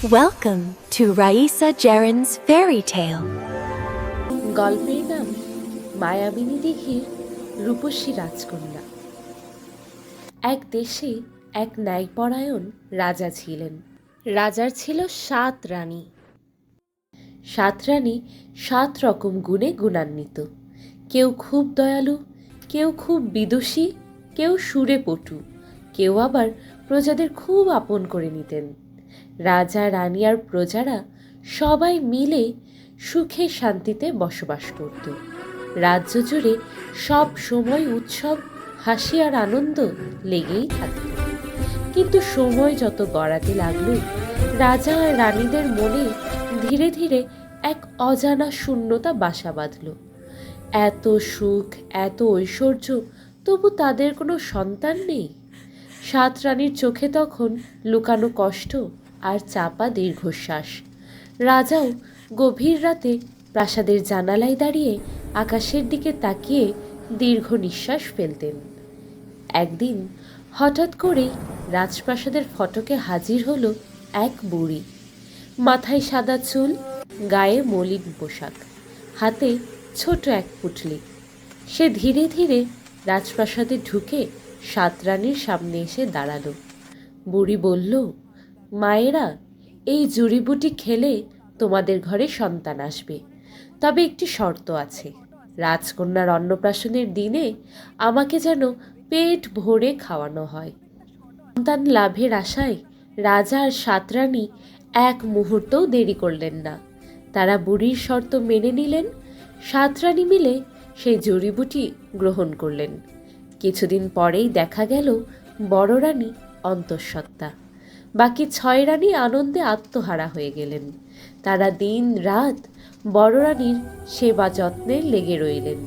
Welcome to Raisa Jaren's Fairy Tale. গল্পের নাম মায়াবিনী দিঘির রূপসী রাজকন্যা। এক দেশে এক ন্যায়পরায়ণ রাজা ছিলেন। রাজার ছিল 7 রানী। 7 রানী 7 রকম গুণে গুণান্বিত। কেউ খুব দয়ালু, কেউ খুব বিদুষী, কেউ সুরে পটু, কেউ আবার প্রজাদের খুব আপন করে নিতেন। রাজা, রানী আর প্রজারা সবাই মিলে সুখে শান্তিতে বসবাস করত। রাজ্য জুড়ে সব সময় উৎসব, হাসি আর আনন্দ লেগেই থাকত। কিন্তু সময় যত গড়াতে লাগলো, রাজা আর রানীদের মনে ধীরে ধীরে এক অজানা শূন্যতা বাসা বাঁধল। এত সুখ, এত ঐশ্বর্য, তবু তাদের কোনো সন্তান নেই। 7 রানীর চোখে তখন লুকানো কষ্ট আর চাপা দীর্ঘশ্বাস। রাজাও গভীর রাতে প্রাসাদের জানালায় দাঁড়িয়ে আকাশের দিকে তাকিয়ে দীর্ঘ নিঃশ্বাস ফেলতেন। একদিন হঠাৎ করেই রাজপ্রাসাদের ফটকে হাজির হলো এক বুড়ি। মাথায় সাদা চুল, গায়ে মলিন পোশাক, হাতে ছোট এক পুঁটলি। সে ধীরে ধীরে রাজপ্রাসাদে ঢুকে 7 রানীর সামনে এসে দাঁড়ালো। বুড়ি বলল, মায়েরা, এই জড়িবুটি খেলে তোমাদের ঘরে সন্তান আসবে, তবে একটি শর্ত আছে। রাজকন্যার অন্নপ্রাশনের দিনে আমাকে যেন পেট ভরে খাওয়ানো হয়। সন্তান লাভের আশায় রাজা আর 7 রানী এক মুহূর্তও দেরি করলেন না। তারা বুড়ির শর্ত মেনে নিলেন। 7 রানী মিলে সেই জড়িবুটি গ্রহণ করলেন। কিছুদিন পরেই দেখা গেল বড় রানী অন্তঃসত্ত্বা। বাকি 6 রানী আনন্দে আত্মহারা হয়ে গেলেন। তারা দিন রাত বড় রানীর সেবা যত্নে লেগে রইলেন।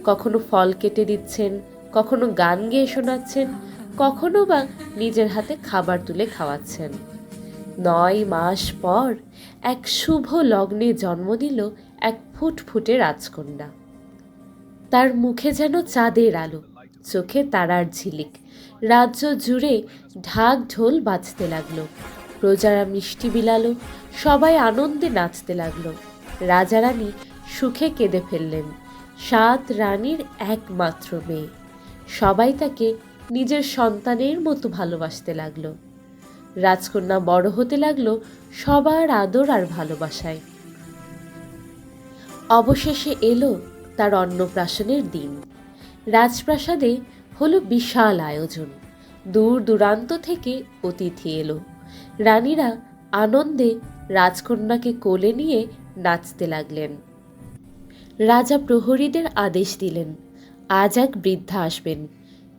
কখনো ফল কেটে দিচ্ছেন, কখনো গান গেয়ে শোনাচ্ছেন, কখনো বা নিজের হাতে খাবার তুলে খাওয়াচ্ছেন। 9 মাস পর এক শুভ লগ্নে জন্ম দিল এক ফুটফুটে রাজকন্যা। তার মুখে যেন চাঁদের আলো, চোখে তারার ঝিলিক। রাজ্য জুড়ে ঢাক ঢোল বাজতে লাগলো, প্রজারা মিষ্টি বিলালো, সবাই আনন্দে নাচতে লাগলো। রাজা রানী সুখে কেঁদে ফেললেন। 7 রানীর একমাত্র মেয়ে। সবাই তাকে নিজের সন্তানের মতো ভালোবাসতে লাগলো। রাজকন্যা বড় হতে লাগলো সবার আদর আর ভালোবাসায়। অবশেষে এলো তার অন্নপ্রাশনের দিন। রাজপ্রাসাদে হলো বিশাল আয়োজন। দূর দূরান্ত থেকে অতিথি এলো। রানীরা আনন্দে রাজকন্যাকে কোলে নিয়ে নাচতে লাগলেন। রাজা প্রহরীদের আদেশ দিলেন, আজ এক বৃদ্ধা আসবেন।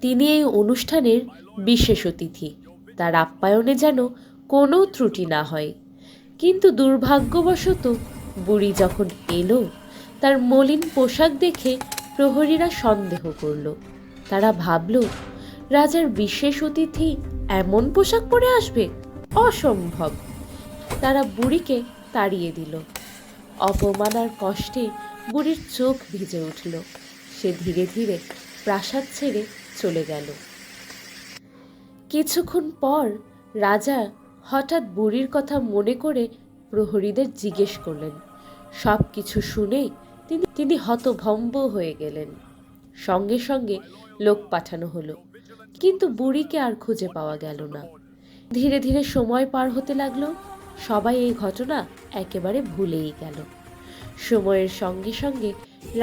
তিনি এই অনুষ্ঠানের বিশেষ অতিথি। তার আপ্যায়নে যেন কোনো ত্রুটি না হয়। কিন্তু দুর্ভাগ্যবশত বুড়ি যখন এলো, তার মলিন পোশাক দেখে প্রহরীরা সন্দেহ করল। তারা ভাবল, রাজার বিশেষ অতিথি এমন পোশাক পরে আসবে? অসম্ভব। তারা বুড়িকে তাড়িয়ে দিল। অপমান আর কষ্টে বুড়ির চোখ ভিজে উঠল। সে ধীরে ধীরে প্রাসাদ ছেড়ে চলে গেল। কিছুক্ষণ পর রাজা হঠাৎ বুড়ির কথা মনে করে প্রহরীদের জিজ্ঞেস করলেন। সব কিছু শুনে তিনি হতভম্ব হয়ে গেলেন। সঙ্গে সঙ্গে লোক পাঠানো হলো, কিন্তু বুড়িকে আর খুঁজে পাওয়া গেল না। ধীরে ধীরে সময় পার হতে লাগলো। সবাই এই ঘটনা একেবারে ভুলেই গেল। সময়ের সঙ্গে সঙ্গে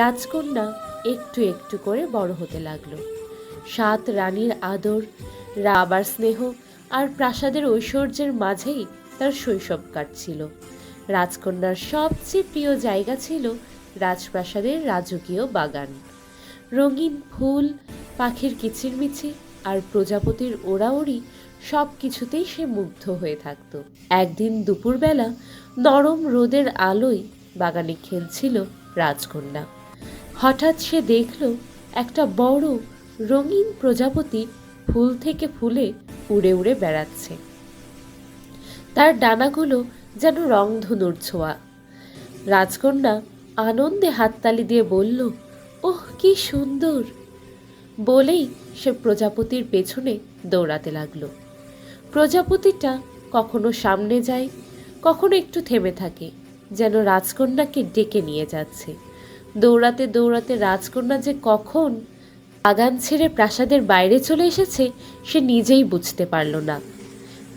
রাজকন্যা একটু একটু করে বড় হতে লাগলো। 7 রানীর আদর, রাবার স্নেহ আর প্রাসাদের ঐশ্বর্যের মাঝেই তার শৈশব কাটছিল। রাজকন্যার সবচেয়ে প্রিয় জায়গা ছিল রাজপ্রাসাদের রাজকীয় বাগান। রঙিন ফুল, পাখির কিচিরমিচির আর প্রজাপতির ওড়াওড়ি সব কিছুতেই সে মুগ্ধ হয়ে থাকত। একদিন দুপুরবেলা নরম রোদের আলোয় বাগানে খেলছিল রাজকন্যা। হঠাৎ সে দেখল একটা বড় রঙিন প্রজাপতি ফুল থেকে ফুলে উড়ে উড়ে বেড়াচ্ছে। তার ডানাগুলো যেন রংধনুর ছোঁয়া। রাজকন্যা আনন্দে হাততালি দিয়ে বলল, ওহ কি সুন্দর! বলেই সে প্রজাপতির পেছনে দৌড়াতে লাগলো। প্রজাপতিটা কখনো সামনে যায়, কখনো একটু থেমে থাকে, যেন রাজকন্যাকে ডেকে নিয়ে যাচ্ছে। দৌড়াতে দৌড়াতে রাজকন্যা যে কখন বাগান ছেড়ে প্রাসাদের বাইরে চলে এসেছে সে নিজেই বুঝতে পারল না।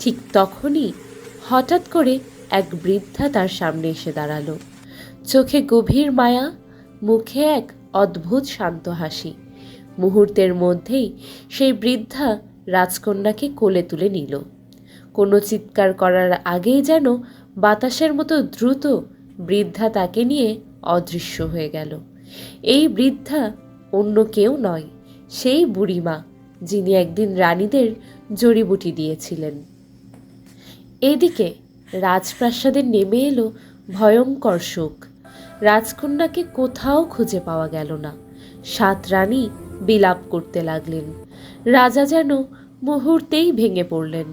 ঠিক তখনই হঠাৎ করে এক বৃদ্ধা তার সামনে এসে দাঁড়ালো। চোখে গভীর মায়া, মুখে এক অদ্ভুত শান্ত হাসি। মুহূর্তের মধ্যেই সেই বৃদ্ধা রাজকন্যাকে কোলে তুলে নিল। কোনো চিৎকার করার আগেই যেন বাতাসের মতো দ্রুত বৃদ্ধা তাকে নিয়ে অদৃশ্য হয়ে গেল। এই বৃদ্ধা অন্য কেউ নয়, সেই বুড়িমা যিনি একদিন রানীদের জড়িবুটি দিয়েছিলেন। এদিকে রাজপ্রাসাদে নেমে এলো ভয়ঙ্কর শোক। রাজকন্যাকে কোথাও খুঁজে পাওয়া গেল না। 7 রানী বিলাপ করতে লাগলেন। রাজা যেন মুহূর্তেই ভেঙে পড়লেন।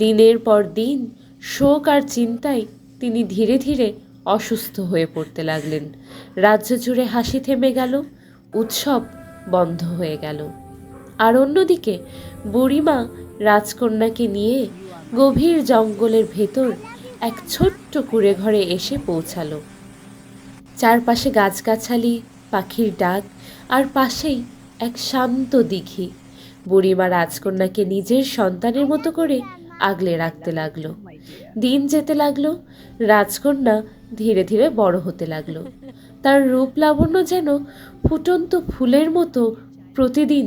দিনের পর দিন শোক আর চিন্তায় তিনি ধীরে ধীরে অসুস্থ হয়ে পড়তে লাগলেন। রাজ্য জুড়ে হাসি থেমে গেল, উৎসব বন্ধ হয়ে গেল। আর অন্যদিকে বুড়িমা রাজকন্যাকে নিয়ে গভীর জঙ্গলের ভেতর এক ছোট্ট কুঁড়ে ঘরে এসে পৌঁছালো। চারপাশে গাছগাছালি, পাখির ডাক, আর পাশেই এক শান্ত দিঘি। বুড়িমা রাজকন্যাকে নিজের সন্তানের মতো করে আগলে রাখতে লাগলো। দিন যেতে লাগলো, রাজকন্যা ধীরে ধীরে বড় হতে লাগলো। তার রূপ লাবণ্য যেন ফুটন্ত ফুলের মতো প্রতিদিন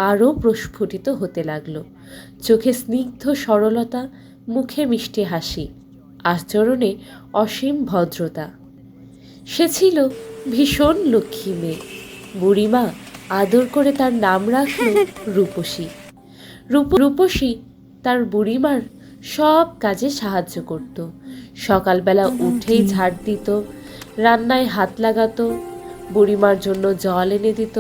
আরও প্রস্ফুটিত হতে লাগলো। চোখে স্নিগ্ধ সরলতা, মুখে মিষ্টি হাসি, আচরণে অসীম ভদ্রতা। সে ছিল ভীষণ লক্ষ্মী মেয়ে। বুড়িমা আদর করে তার নাম রাখল রূপসী। রূপসী তার বুড়িমার সব কাজে সাহায্য করত। সকালবেলা উঠেই ঝাড় দিত, রান্নায় হাত লাগাতো, বুড়িমার জন্য জল এনে দিত।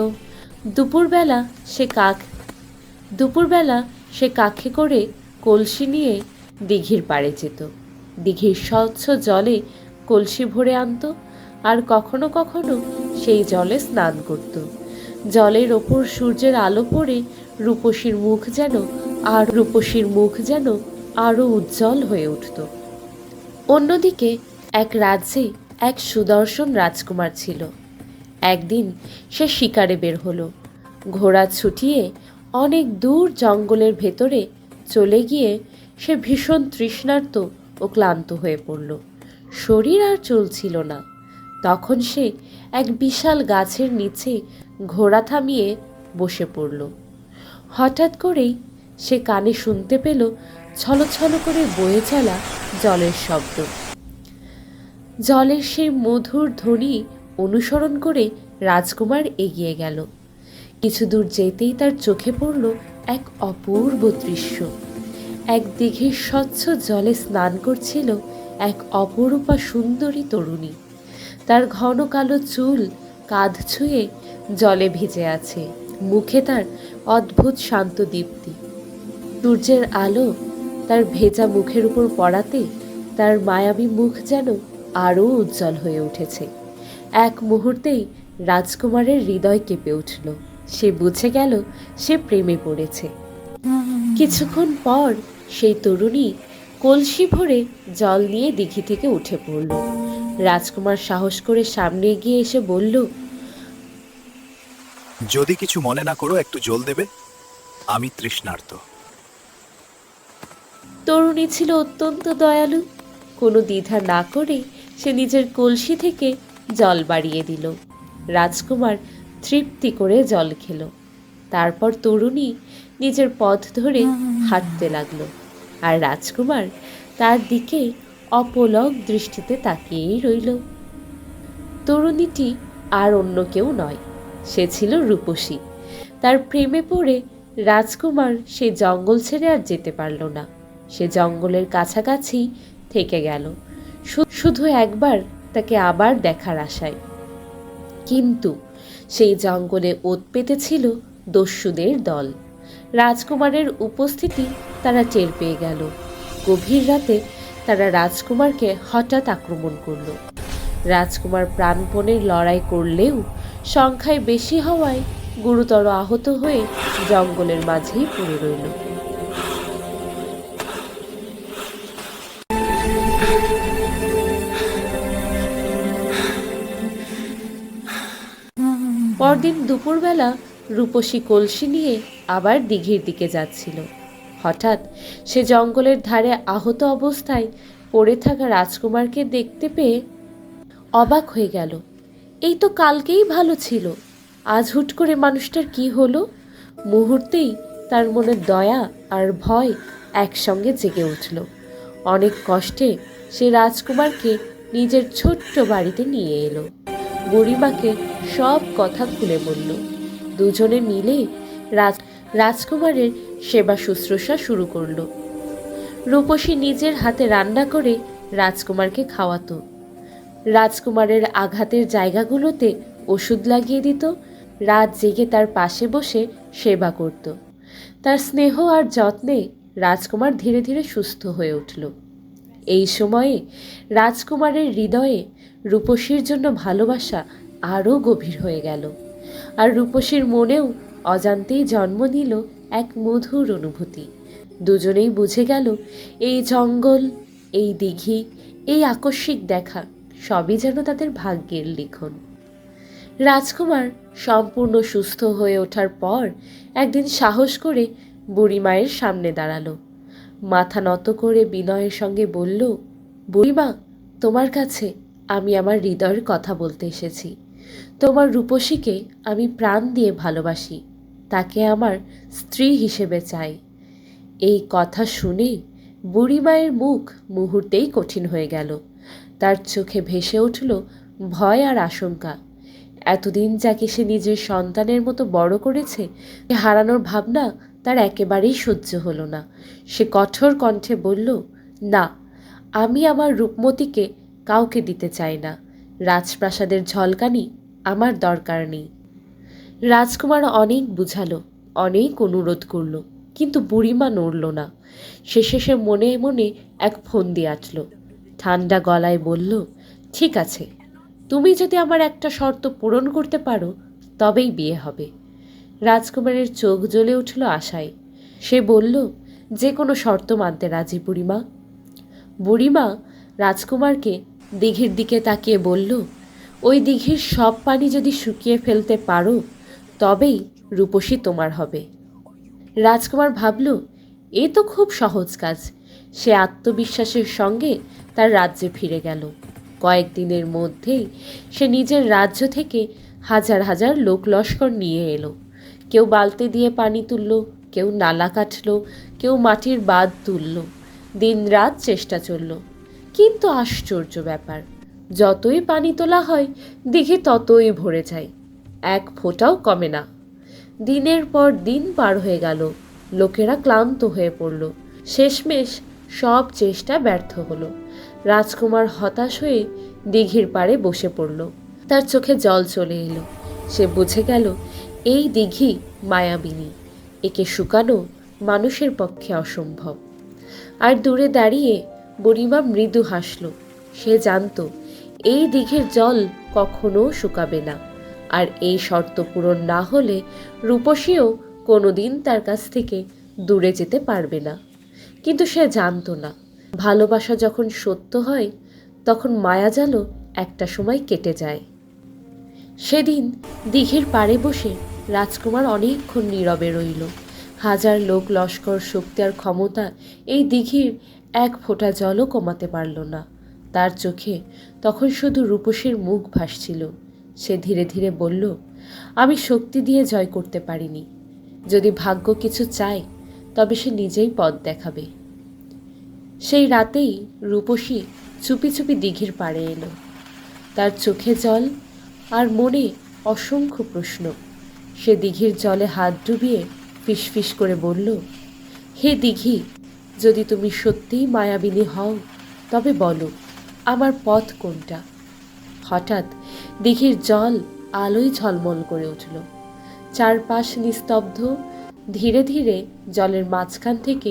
দুপুরবেলা সে কাখে করে কলসি নিয়ে দিঘির পাড়ে যেত। দিঘির স্বচ্ছ জলে কলসি ভরে আনত, আর কখনো কখনো সেই জলে স্নান করত। জলের ওপর সূর্যের আলো পড়ে রূপসীর মুখ যেন আরো উজ্জ্বল হয়ে উঠত। অন্যদিকে এক রাজ্যে এক সুদর্শন রাজকুমার ছিল। একদিন সে শিকারে বের হলো। ঘোড়া ছুটিয়ে অনেক দূর জঙ্গলের ভেতরে চলে গিয়ে সে ভীষণ তৃষ্ণার্ত ও ক্লান্ত হয়ে পড়ল। শরীর আর চলছিল না। তখন সে এক বিশাল গাছের নিচে ঘোড়া থামিয়ে বসে পড়ল। হঠাৎ করেই সে কানে শুনতে পেল ছলছল করে বয়ে চলা জলের শব্দ। জলের সেই মধুর ধ্বনি অনুসরণ করে রাজকুমার এগিয়ে গেল। কিছু দূর যেতেই তার চোখে পড়ল এক অপূর্ব দৃশ্য। এক দিঘির স্বচ্ছ জলে স্নান করছিল এক অপরূপা সুন্দরী তরুণী। তার ঘন কালো চুল কাঁধ ছুঁয়ে জলে ভিজে আছে, মুখে তার অদ্ভুত শান্ত দীপ্তি। সূর্যের আলো তার ভেজা মুখের উপর পড়াতে তার মায়াবী মুখ যেন আরও উজ্জ্বল হয়ে উঠেছে। এক মুহূর্তেই রাজকুমারের হৃদয় কেঁপে উঠল। সে বুঝে গেল সে প্রেমে পড়েছে। কিছুক্ষণ পর সেই তরুণী কলসি ভরে জল নিয়ে দিঘি থেকে উঠে পড়ল। রাজকুমার সাহস করে সামনে এগিয়ে এসে বলল, যদি কিছু মনে না করো একটু জল দেবে, আমি তৃষ্ণার্ত। তরুণী ছিল অত্যন্ত দয়ালু। কোনো দ্বিধা না করে সে নিজের কলসি থেকে জল বাড়িয়ে দিল। রাজকুমার তৃপ্তি করে জল খেল। তারপর তরুণী নিজের পথ ধরে হাঁটতে লাগলো, আর রাজকুমার তার দিকে অপলক দৃষ্টিতে তাকিয়েই রইল। তরুণীটি আর অন্য কেউ নয়, সে ছিল রূপসী। তার প্রেমে পড়ে রাজকুমার সে জঙ্গল ছেড়ে আর যেতে পারল না। সে জঙ্গলের কাছাকাছি থেকে গেল, শুধু একবার তাকে আবার দেখার আশায়। কিন্তু সেই জঙ্গলে ওত পেতেছিল দস্যুদের দল। রাজকুমারের উপস্থিতি তারা টের পেয়ে গেল। গভীর রাতে তারা রাজকুমারকে হঠাৎ আক্রমণ করল। রাজকুমার প্রাণপণের লড়াই করলেও সংখ্যায় বেশি হওয়ায় গুরুতর আহত হয়ে জঙ্গলের মাঝেই পড়ে রইল। পরদিন দুপুরবেলা রূপসী কলসি নিয়ে আবার দিঘির দিকে যাচ্ছিল। হঠাৎ সে জঙ্গলের ধারে আহত অবস্থায় পড়ে থাকা রাজকুমারকে দেখতে পেয়ে অবাক হয়ে গেল। এই তো কালকেই ভালো ছিল, আজ হুট করে মানুষটার কি হলো? মুহূর্তেই তার মনে দয়া আর ভয় একসঙ্গে জেগে উঠল। অনেক কষ্টে সে রাজকুমারকে নিজের ছোট্ট বাড়িতে নিয়ে এলো। বুড়িমাকে সব কথা খুলে বলল। দুজনে মিলে রাজকুমারের সেবা শুশ্রূষা শুরু করলো। রূপসী নিজের হাতে রান্না করে রাজকুমারকে খাওয়াতো। রাজকুমারের আঘাতের জায়গাগুলোতে ওষুধ লাগিয়ে দিত। রাত জেগে তার পাশে বসে সেবা করত। তার স্নেহ আর যত্নে রাজকুমার ধীরে ধীরে সুস্থ হয়ে উঠল। এই সময়ে রাজকুমারের হৃদয়ে রূপসীর জন্য ভালোবাসা আরও গভীর হয়ে গেল। আর রূপসীর মনেও অজান্তেই জন্ম নিল এক মধুর অনুভূতি। দুজনেই বুঝে গেল এই জঙ্গল, এই দিঘি, এই আকস্মিক দেখা সবই যেন তাদের ভাগ্যের লিখন। রাজকুমার সম্পূর্ণ সুস্থ হয়ে ওঠার পর একদিন সাহস করে বুড়িমায়ের সামনে দাঁড়ালো। মাথা নত করে বিনয়ের সঙ্গে বলল, বুড়িমা, তোমার কাছে আমি আমার হৃদয়ের কথা বলতে এসেছি। তোমার রূপসীকে আমি প্রাণ দিয়ে ভালোবাসি, তাকে আমার স্ত্রী হিসেবে চাই। এই কথা শুনে বুড়িমায়ের মুখ মুহূর্তেই কঠিন হয়ে গেল। তার চোখে ভেসে উঠল ভয় আর আশঙ্কা। এতদিন যাকে সে নিজের সন্তানের মতো বড় করেছে, হারানোর ভাবনা তার একেবারেই সহ্য হলো না। সে কঠোর কণ্ঠে বলল, না, আমি আমার রূপমতীকে কাউকে দিতে চাই না। রাজপ্রাসাদের ঝলকানি আমার দরকার নেই। রাজকুমার অনেক বুঝালো, অনেক অনুরোধ করল, কিন্তু বুড়িমা নড়ল না। শেষে সে মনে মনে এক ফন্দি আঁটল। ঠান্ডা গলায় বলল, ঠিক আছে, তুমি যদি আমার একটা শর্ত পূরণ করতে পারো তবেই বিয়ে হবে। রাজকুমারের চোখ জ্বলে উঠল আশায়। সে বলল, যে কোনো শর্ত মানতে রাজি বুড়িমা। বুড়িমা রাজকুমারকে দিঘির দিকে তাকিয়ে বলল, ওই দিঘির সব পানি যদি শুকিয়ে ফেলতে পারো তবেই রূপসী তোমার হবে। রাজকুমার ভাবল, এ তো খুব সহজ কাজ। সে আত্মবিশ্বাসের সঙ্গে তার রাজ্যে ফিরে গেল। কয়েকদিনের মধ্যেই সে নিজের রাজ্য থেকে হাজার হাজার লোক লস্কর নিয়ে এলো। কেউ বালতি দিয়ে পানি তুলল, কেউ নালা কাটল, কেউ মাটির বাঁধ তুলল। দিন রাত চেষ্টা চলল, কিন্তু আশ্চর্য ব্যাপার, যতই পানি তোলা হয় দিঘি ততই ভরে যায়, এক ফোঁটাও কমে না। দিনের পর দিন পার হয়ে গেল, লোকেরা ক্লান্ত হয়ে পড়ল। শেষমেশ সব চেষ্টা ব্যর্থ হলো। রাজকুমার হতাশ হয়ে দিঘির পাড়ে বসে পড়ল। তার চোখে জল চলে এলো। সে বুঝে গেল এই দিঘি মায়াবিনী, একে শুকানো মানুষের পক্ষে অসম্ভব। আর দূরে দাঁড়িয়ে বুড়িমা মৃদু হাসল। সে জানত এই দিঘির জল কখনো শুকাবে না, আর এই শর্ত পূরণ না হলে রূপসীও কোনোদিন তার কাছ থেকে দূরে যেতে পারবে না। কিন্তু সে জানত না, ভালোবাসা যখন সত্য হয় তখন মায়াজালও একটা সময় কেটে যায়। সেদিন দিঘির পাড়ে বসে রাজকুমার অনেকক্ষণ নীরবে রইল। হাজার লোক লস্কর শক্তি আর ক্ষমতা এই দিঘির এক ফোঁটা জলও কমাতে পারল না। তার চোখে তখন শুধু রূপসীর মুখ ভাসছিল। সে ধীরে ধীরে বলল, আমি শক্তি দিয়ে জয় করতে পারিনি। যদি ভাগ্য কিছু চায় তবে সে নিজেই পথ দেখাবে। সেই রাতেই রূপসী চুপি চুপি দিঘির পাড়ে এলো। তার চোখে জল আর মনে অসংখ্য প্রশ্ন। সে দিঘির জলে হাত ডুবিয়ে ফিসফিস করে বলল, হে দিঘি, যদি তুমি সত্যিই মায়াবিনী হও তবে বলো, আমার পথ কোনটা? হঠাৎ দিঘির জল আলোয় ঝলমল করে উঠল। চারপাশ নিস্তব্ধ। ধীরে ধীরে জলের মাঝখান থেকে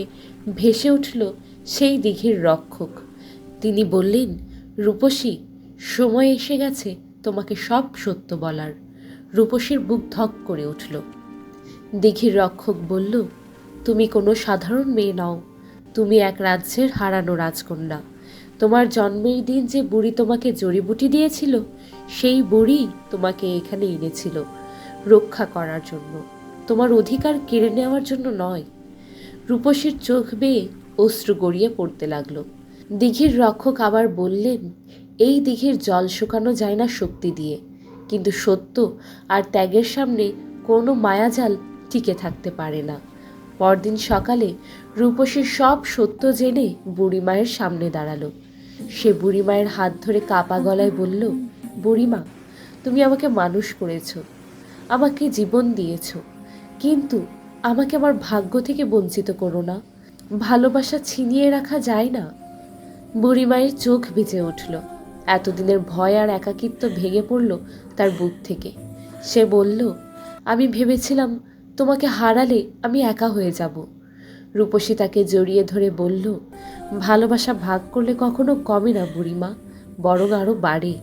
ভেসে উঠল সেই দিঘির রক্ষক। তিনি বললেন, রূপসী, সময় এসে গেছে তোমাকে সব সত্য বলার। রূপসীর বুক ধক করে উঠল। দিঘির রক্ষক বলল, তুমি কোনো সাধারণ মেয়ে নও, তুমি এক রাজ্যের হারানো রাজকন্যা। তোমার জন্মের দিন যে বুড়ি তোমাকে জড়িবুটি দিয়েছিল সেই বুড়ি তোমাকে এখানে এনেছিল। রক্ষা করার জন্য, তোমার অধিকার কেড়ে নেওয়ার জন্য নয়। রূপসীর চোখ বেয়ে অশ্রু গড়িয়ে পড়তে লাগলো। দিঘির রক্ষক আবার বললেন, এই দিঘির জল শুকানো যায় না শক্তি দিয়ে, কিন্তু সত্য আর ত্যাগের সামনে কোনো মায়াজাল টিকে থাকতে পারে না। পরদিন সকালে রূপসীর সব সত্য জেনে বুড়িমায়ের সামনে দাঁড়ালো। সে বুড়িমায়ের হাত ধরে কাপা গলায় বলল, বুড়িমা, তুমি আমাকে মানুষ করেছ, আমাকে জীবন দিয়েছ, কিন্তু আমাকে আমার ভাগ্য থেকে বঞ্চিত করো না। ভালোবাসা ছিনিয়ে রাখা যায় না। বুড়িমায়ের চোখ ভিজে উঠল। এতদিনের ভয় আর একাকিত্ব ভেঙে পড়ল তার বুক থেকে। সে বলল, আমি ভেবেছিলাম তোমাকে হারালে আমি একা হয়ে যাব। রূপসী তাকে জড়িয়ে ধরে বলল, ভালোবাসা ভাগ করলে কখনো কমে না বুড়িমা, বরং আরও বাড়ে।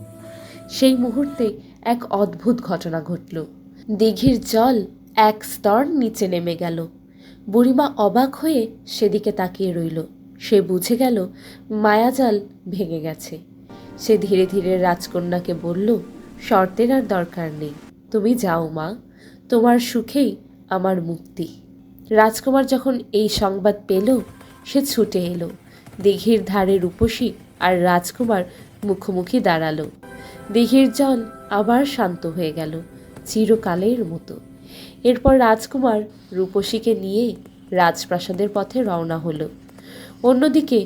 সেই মুহূর্তে এক অদ্ভুত ঘটনা ঘটল। দিঘির জল এক স্তর নিচে নেমে গেল। বুড়িমা অবাক হয়ে সেদিকে তাকিয়ে রইল। সে বুঝে গেল মায়াজাল ভেঙে গেছে। সে ধীরে ধীরে রাজকন্যাকে বলল, শর্তের আর দরকার নেই, তুমি যাও মা, তোমার সুখেই আমার মুক্তি। রাজকুমার যখন এই সংবাদ পেল, সে ছুটে এলো। দিঘির ধারে রূপসী আর রাজকুমার মুখোমুখি দাঁড়ালো। দিঘির জল আবার শান্ত হয়ে গেল, চিরকালের মতো। এরপর রাজকুমার রূপসীকে নিয়ে রাজপ্রাসাদের পথে রওনা হলো। অন্যদিকে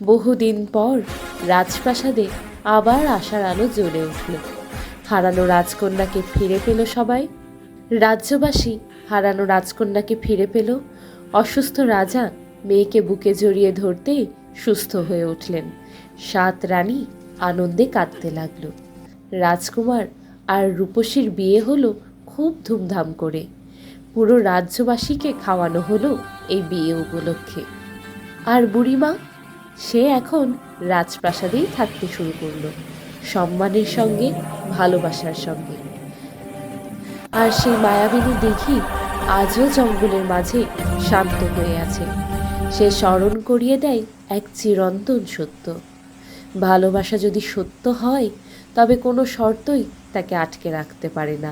বহুদিন পর রাজপ্রাসাদে আবার আশার আলো জ্বলে উঠল। হারানো রাজকন্যাকে ফিরে পেল সবাই। রাজ্যবাসী হারানো রাজকন্যাকে ফিরে পেল। অসুস্থ রাজা মেয়েকে বুকে জড়িয়ে ধরতেই সুস্থ হয়ে উঠলেন। 7 রানী আনন্দে কাঁদতে লাগলো। রাজকুমার আর রূপসীর বিয়ে হলো খুব ধুমধাম করে। পুরো রাজ্যবাসীকে খাওয়ানো হলো এই বিয়ে উপলক্ষে। আর বুড়িমা, সে এখন রাজপ্রাসাদেই থাকতে শুরু করলো, সম্মানের সঙ্গে, ভালোবাসার সঙ্গে। আর সেই মায়াবিনী দিঘি আজও জঙ্গলের মাঝে শান্ত হয়ে আছে। সে স্মরণ করিয়ে দেয় এক চিরন্তন সত্য, ভালোবাসা যদি সত্য হয় তবে কোনো শর্তই তাকে আটকে রাখতে পারে না।